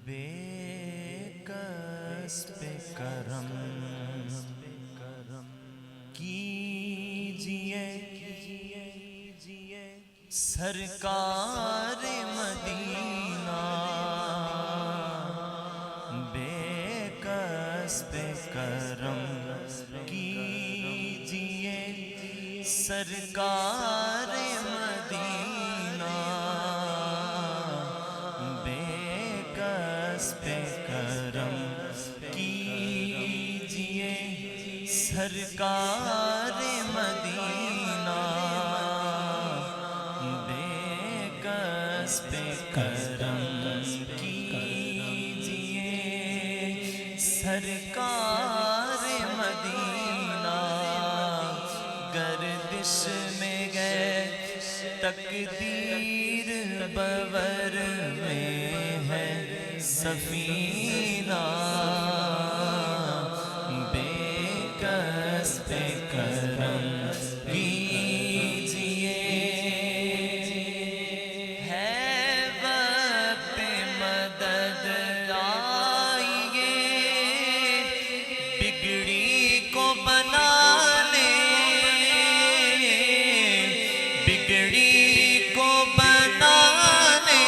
بے کس پہ کرم کیجئے سرکار مدینہ، بے کس پہ کرم کیجئے سرکار مدینہ، بے کس پہ کرم کیجئے سرکار مدینہ، بے کس پہ کرم کیجئے سرکار مدینہ، گردش میں گئے تقدیر بور میں ہے سفینہ، بے کس پہ کرم کیجئے، ہے وقت مدد آئیے، بگڑی کو بنانے، بگڑی کو بنانے،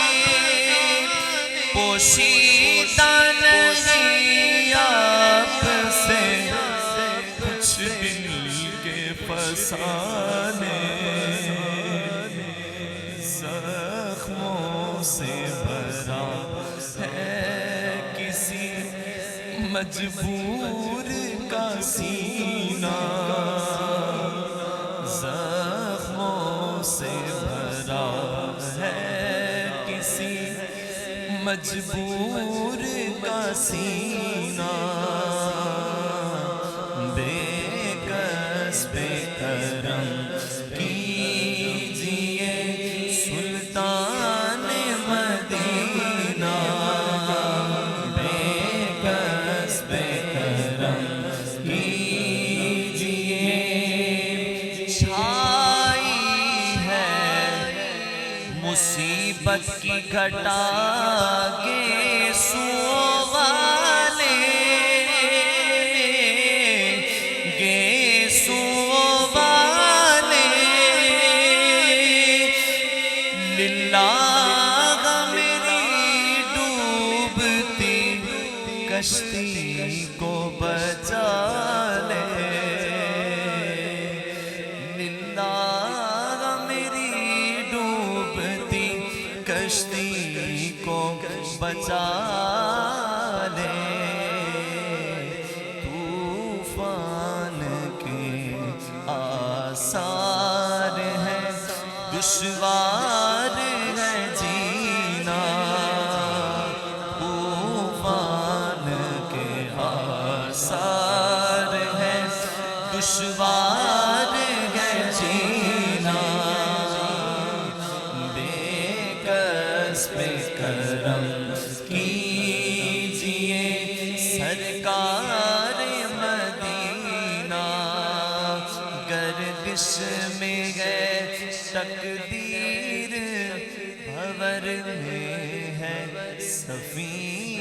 پوشیدہ نہیں آپ سے کچھ دل کے فسانے، زخموں سے بھرا ہے کسی مجبور کا سینہ، زخموں سے بھرا ہے کسی مجبور کا سینہ، بے کس پہ کرم کیجئے سلطان مدینہ، بے کس پہ کرم کیجئے، چھائی ہے مصیبت کی گھٹا گیسو والے، گیسو والے، للہ میری ڈوبتی کشتی کو بچا لے، للہ میری ڈوبتی کشتی کو بچا لے، طوفان کے آثار ہیں، دشوار ہے جینا، طوفان کے آثار ہیں، دشوار ہے جینا، بے کس پہ کرم کیجئے سرکار مدینہ، گردش میں گئے تقدیر بھور میں ہے سفینہ۔